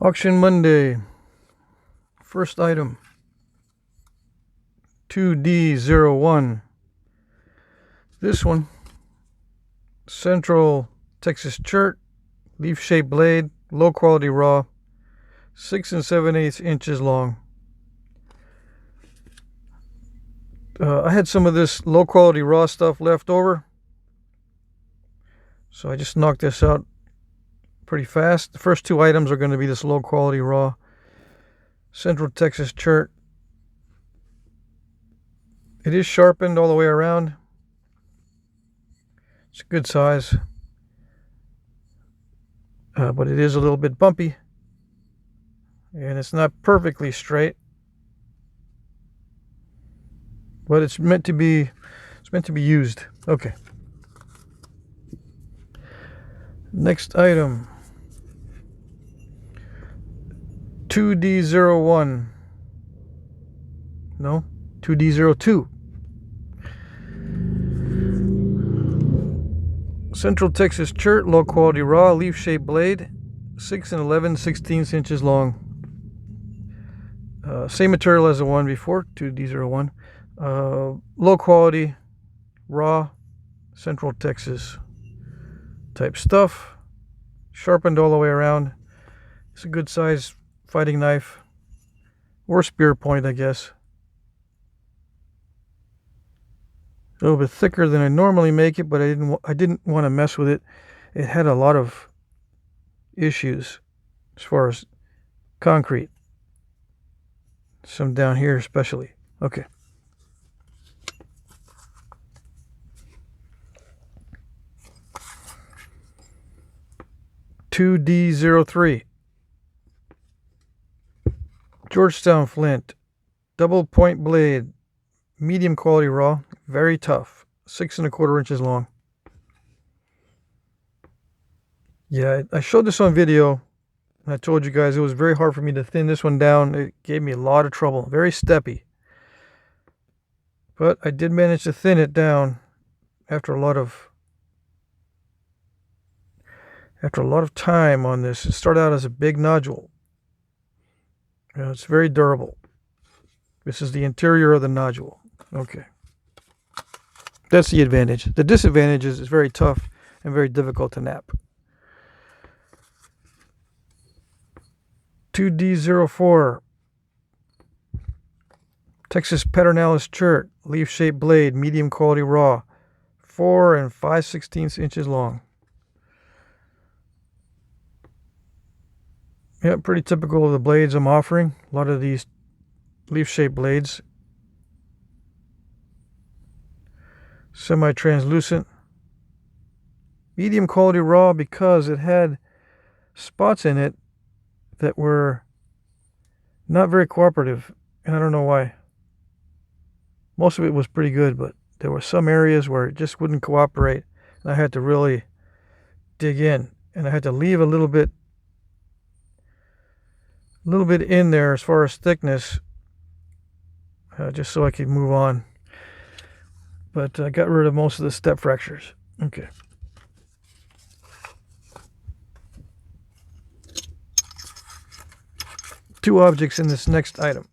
Auction Monday. First item, 2D01. This one, Central Texas Chert, leaf-shaped blade, low quality raw, 6 7/8 inches long. I had some of this low quality raw stuff left over, so I just knocked this out pretty fast. The first two items are going to be this low quality raw Central Texas Chert. It is sharpened all the way around. It's a good size, but it is a little bit bumpy, and it's not perfectly straight. But it's meant to be used. Okay. Next item, 2D01. No, 2D02. Central Texas Chert, low quality raw, leaf shaped blade, 6 11/16 inches long. Same material as the one before, 2D01. Low quality raw Central Texas type stuff, sharpened all the way around. It's a good size fighting knife or spear point, I guess. A little bit thicker than I normally make it, but I didn't want to mess with it. It had a lot of issues as far as concrete. Some down here especially. Okay. $2D03. Georgetown flint, double point blade, medium quality raw, very tough, 6 1/4 inches long. Yeah, I showed this on video. I told you guys it was very hard for me to thin this one down. It gave me a lot of trouble, very steppy. But I did manage to thin it down after a lot of time on this. It started out as a big nodule. It's very durable. This is the interior of the nodule. Okay. That's the advantage. The disadvantage is it's very tough and very difficult to nap. 2D04. Texas Pedernales Chert, leaf-shaped blade, medium quality raw, 4 5/16 inches long. Yeah, pretty typical of the blades I'm offering. A lot of these leaf-shaped blades. Semi-translucent. Medium quality raw because it had spots in it that were not very cooperative, and I don't know why. Most of it was pretty good, but there were some areas where it just wouldn't cooperate, and I had to really dig in, and I had to leave a little bit in there as far as thickness, just so I could move on. But I got rid of most of the step fractures. Okay. Two objects in this next item.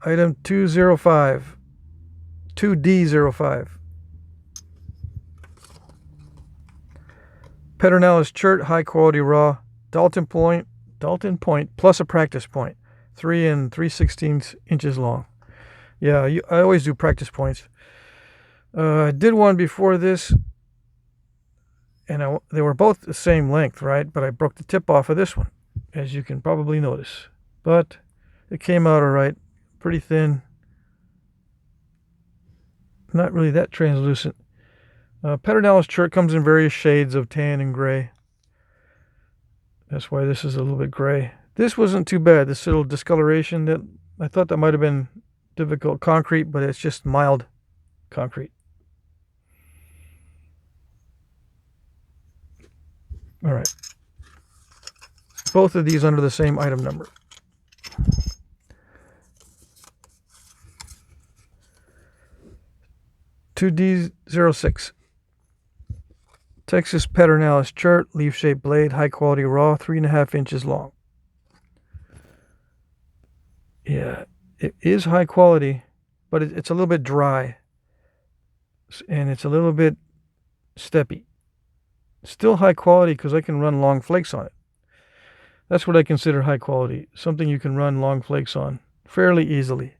Item 205. 2D05. Pedernales Chert, high quality raw, Dalton point plus a practice point, 3 3/16 inches long. Yeah, I always do practice points. I did one before this, and they were both the same length, right? But I broke the tip off of this one, as you can probably notice. But it came out all right, pretty thin. Not really that translucent. Pedernales Chert comes in various shades of tan and gray. That's why this is a little bit gray. This wasn't too bad, this little discoloration. That I thought that might have been difficult concrete, but it's just mild concrete. All right. Both of these under the same item number. $2D06. Texas Pedernales chert, leaf-shaped blade, high quality raw, 3.5 inches long. Yeah, it is high quality, but it's a little bit dry. And it's a little bit steppy. Still high quality because I can run long flakes on it. That's what I consider high quality. Something you can run long flakes on fairly easily.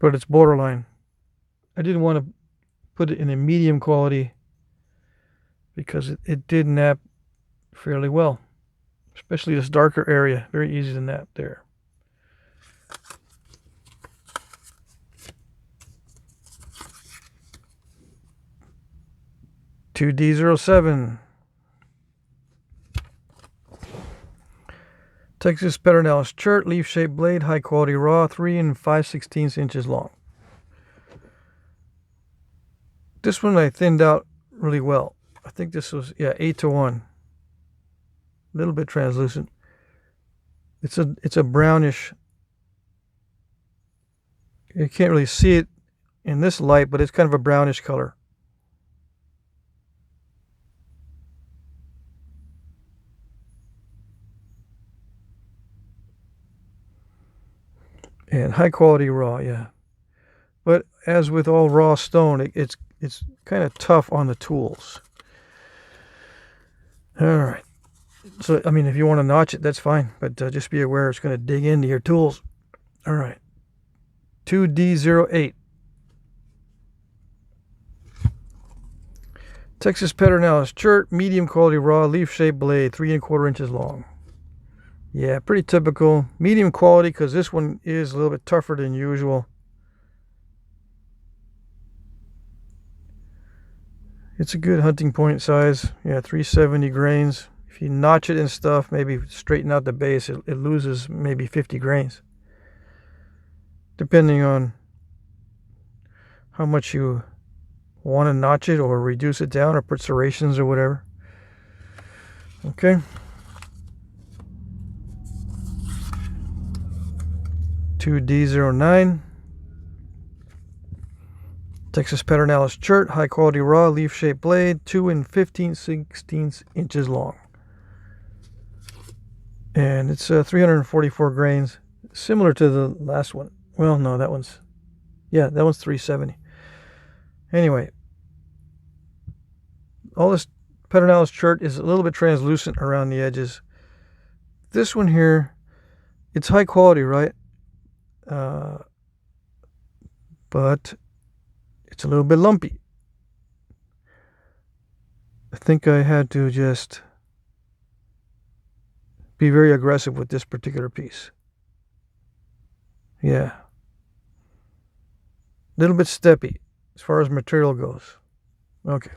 But it's borderline. I didn't want to put it in a medium quality because it did nap fairly well. Especially this darker area. Very easy to nap there. $2D07. Texas Pedernales chert, leaf-shaped blade, high quality raw, 3 5/16 inches long. This one I thinned out really well. I think this was 8-1. A little bit translucent. It's a brownish. You can't really see it in this light, but it's kind of a brownish color. And high quality raw, yeah. But as with all raw stone, it's kind of tough on the tools. All right. So, I mean, if you want to notch it, that's fine. But just be aware it's going to dig into your tools. All right. 2D08. Texas Pedernales chert, medium quality raw, leaf-shaped blade, 3 1/4 inches long. Yeah, pretty typical. Medium quality because this one is a little bit tougher than usual. It's a good hunting point size. Yeah, 370 grains. If you notch it and stuff, maybe straighten out the base, it loses maybe 50 grains. Depending on how much you want to notch it or reduce it down or put serrations or whatever. Okay. $2D09. Texas Pedernales chert, high quality raw, leaf-shaped blade, 2 15/16 inches long. And it's 344 grains, similar to the last one. Well, no, that one's 370. Anyway, all this Pedernales chert is a little bit translucent around the edges. This one here, it's high quality, right? But it's a little bit lumpy. I think I had to just be very aggressive with this particular piece. Yeah. A little bit steppy as far as material goes. Okay.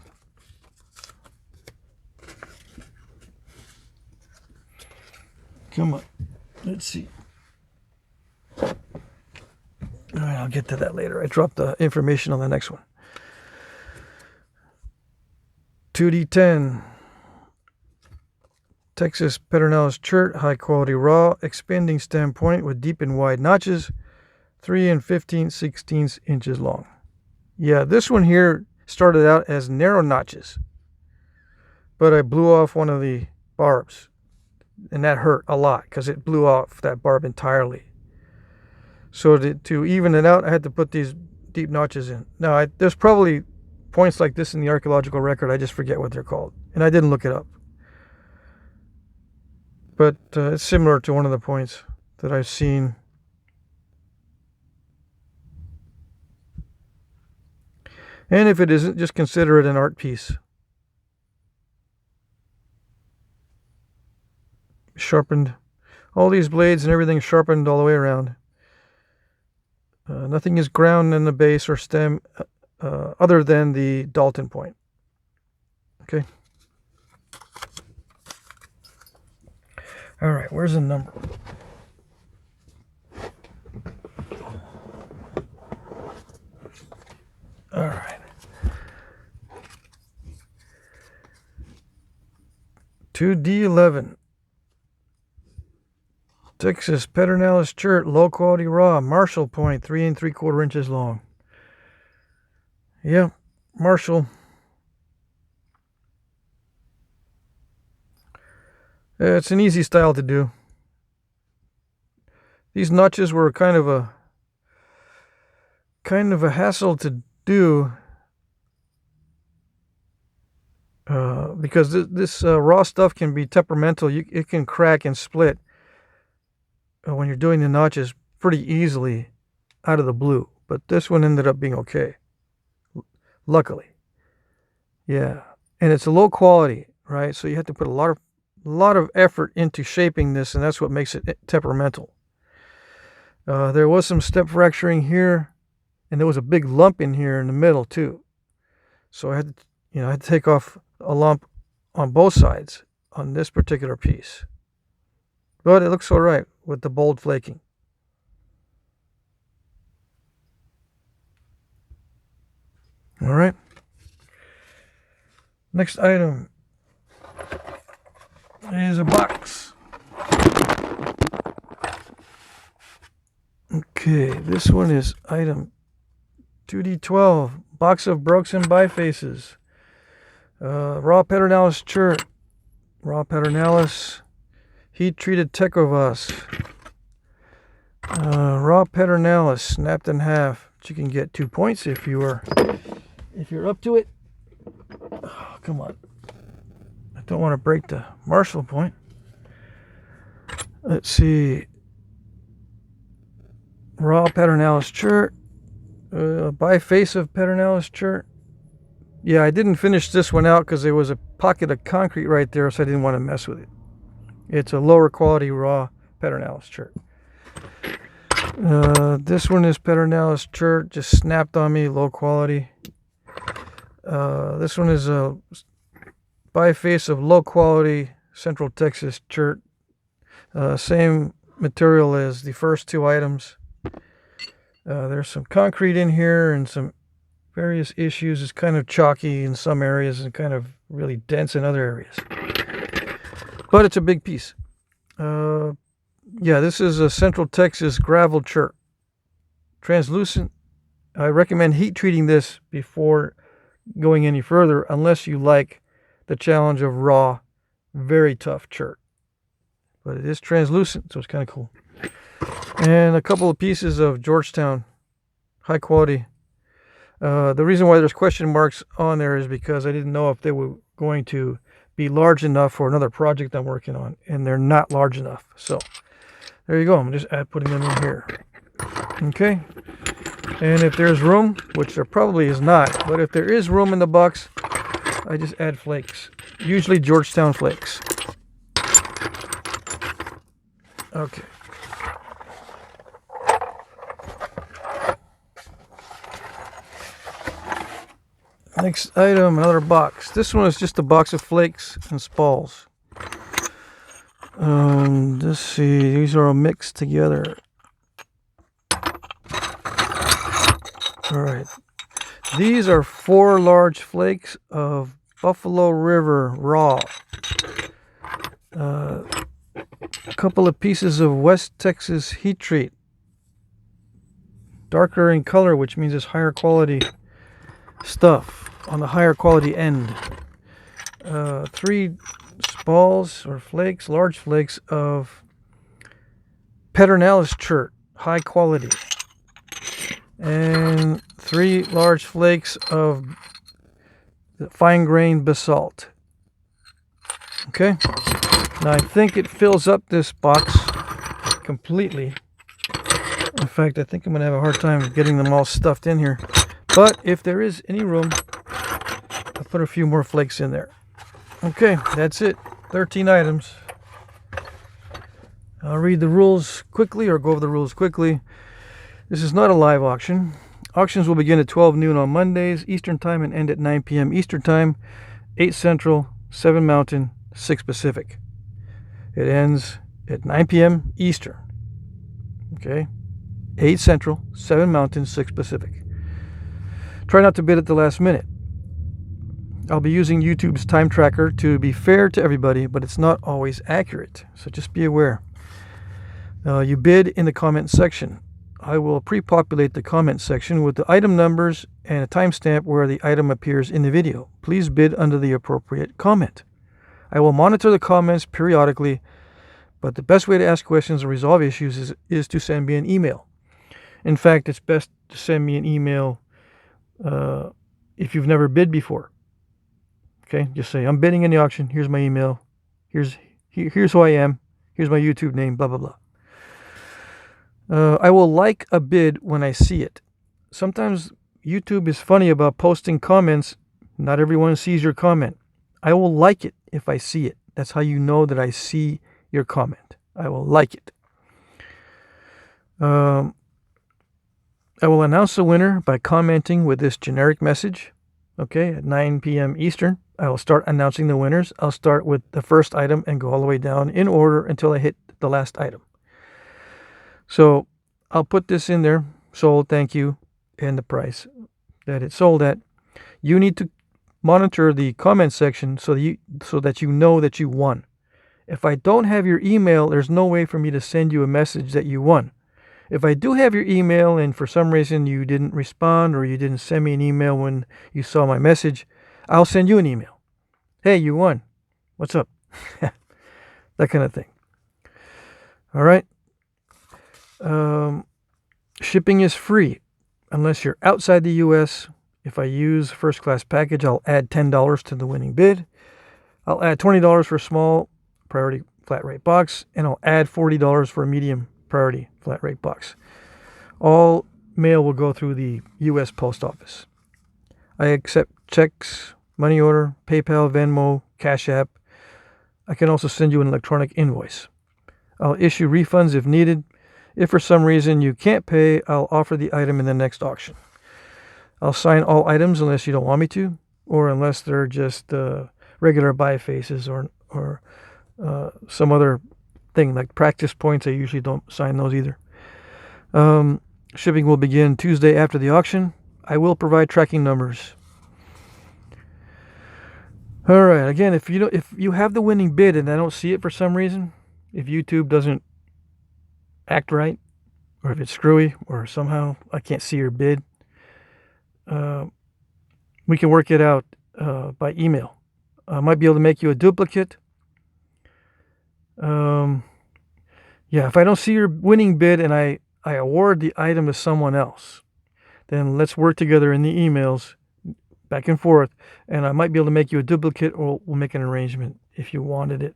Come on. Let's see. All right, I'll get to that later. I dropped the information on the next one. 2D10. Texas Pedernales chert, high quality raw, expanding stem point with deep and wide notches, 3 15/16 inches long. Yeah, this one here started out as narrow notches, but I blew off one of the barbs, and that hurt a lot because it blew off that barb entirely. So to even it out, I had to put these deep notches in. Now, there's probably points like this in the archaeological record. I just forget what they're called, and I didn't look it up. But it's similar to one of the points that I've seen. And if it isn't, just consider it an art piece. Sharpened. All these blades and everything sharpened all the way around. Nothing is ground in the base or stem other than the Dalton point. Okay. All right, where's the number? All right. 2D11. Texas Pedernales chert, low quality raw, Marshall point, 3 3/4 inches long. Yeah, Marshall. It's an easy style to do. These notches were kind of a hassle to do because this raw stuff can be temperamental. It can crack and split when you're doing the notches pretty easily out of the blue. But this one ended up being okay, luckily. Yeah, and it's a low quality, right? So you have to put a lot of effort into shaping this, and that's what makes it temperamental. There was some step fracturing here, and there was a big lump in here in the middle too. So I had to take off a lump on both sides on this particular piece. But it looks all right with the bold flaking. All right. Next item is a box. Okay, this one is item 2D12, box of broken bifaces. Raw Paternalis chert, raw Paternalis, heat-treated Tecovas, raw Paternalis snapped in half. But you can get 2 points if you're up to it. Oh, come on. I don't want to break the Marshall point. Let's see. Raw Paternalis chert. Biface of Paternalis chert. Yeah, I didn't finish this one out because there was a pocket of concrete right there, so I didn't want to mess with it. It's a lower quality raw Paternalis chert. This one is Paternalis chert, just snapped on me, low quality. This one is a biface of low quality Central Texas chert. Same material as the first two items. There's some concrete in here and some various issues. It's kind of chalky in some areas and kind of really dense in other areas. But it's a big piece. Yeah, this is a Central Texas gravel chert. Translucent. I recommend heat treating this before going any further unless you like the challenge of raw, very tough chert. But it is translucent, so it's kind of cool. And a couple of pieces of Georgetown, high quality. The reason why there's question marks on there is because I didn't know if they were going to be large enough for another project I'm working on, and they're not large enough. So there you go. I'm just putting them in here. Okay. And if there's room, which there probably is not, but if there is room in the box, I just add flakes. Usually Georgetown flakes. Okay. Next item, another box. This one is just a box of flakes and spalls. Let's see, these are all mixed together. Alright. These are 4 large flakes of Buffalo River raw. A couple of pieces of West Texas heat treat. Darker in color, which means it's higher quality stuff on the higher quality end. 3 spalls or flakes, large flakes of Paternalis chert, high quality. And 3 large flakes of fine grained basalt. Okay. Now I think it fills up this box completely. In fact, I think I'm going to have a hard time getting them all stuffed in here. But if there is any room, I'll put a few more flakes in there. Okay, that's it. 13 items. I'll read the rules quickly or go over the rules quickly. This is not a live auction. Auctions will begin at 12 noon on Mondays Eastern Time and end at 9 p.m. Eastern Time, 8 Central, 7 Mountain, 6 Pacific. It ends at 9 p.m. Eastern. Okay? 8 Central, 7 Mountain, 6 Pacific. Try not to bid at the last minute. I'll be using YouTube's time tracker to be fair to everybody, but it's not always accurate. So just be aware. You bid in the comment section. I will pre-populate the comment section with the item numbers and a timestamp where the item appears in the video. Please bid under the appropriate comment. I will monitor the comments periodically, but the best way to ask questions and resolve issues is to send me an email. In fact, it's best to send me an email if you've never bid before. Okay, just say, I'm bidding in the auction. Here's my email. Here's who I am. Here's my YouTube name, blah, blah, blah. I will like a bid when I see it. Sometimes YouTube is funny about posting comments. Not everyone sees your comment. I will like it if I see it. That's how you know that I see your comment. I will like it. I will announce the winner by commenting with this generic message. Okay, at 9 p.m. Eastern, I will start announcing the winners. I'll start with the first item and go all the way down in order until I hit the last item. So I'll put this in there, sold, thank you, and the price that it sold at. You need to monitor the comment section so that you know that you won. If I don't have your email, there's no way for me to send you a message that you won. If I do have your email and for some reason you didn't respond or you didn't send me an email when you saw my message, I'll send you an email. Hey, you won. What's up? That kind of thing. All right. Shipping is free unless you're outside the U.S. If I use first class package, I'll add $10 to the winning bid. I'll add $20 for a small priority flat rate box, and I'll add $40 for a medium priority flat rate box. All mail will go through the U.S. Post Office. I accept checks, money order, PayPal, Venmo, Cash App. I can also send you an electronic invoice. I'll issue refunds if needed. If for some reason you can't pay, I'll offer the item in the next auction. I'll sign all items unless you don't want me to, or unless they're just regular buy faces or some other thing like practice points. I usually don't sign those either. Shipping will begin Tuesday after the auction. I will provide tracking numbers. All right. Again, if you have the winning bid and I don't see it for some reason, if YouTube doesn't act right, or if it's screwy, or somehow I can't see your bid, we can work it out by email. I might be able to make you a duplicate. If I don't see your winning bid and I award the item to someone else, then let's work together in the emails back and forth, and I might be able to make you a duplicate, or we'll make an arrangement if you wanted it.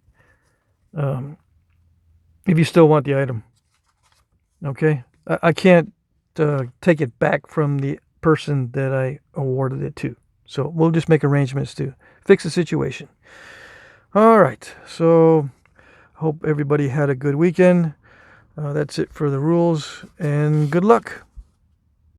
If you still want the item. Okay? I can't take it back from the person that I awarded it to. So we'll just make arrangements to fix the situation. All right. So hope everybody had a good weekend. That's it for the rules, and good luck.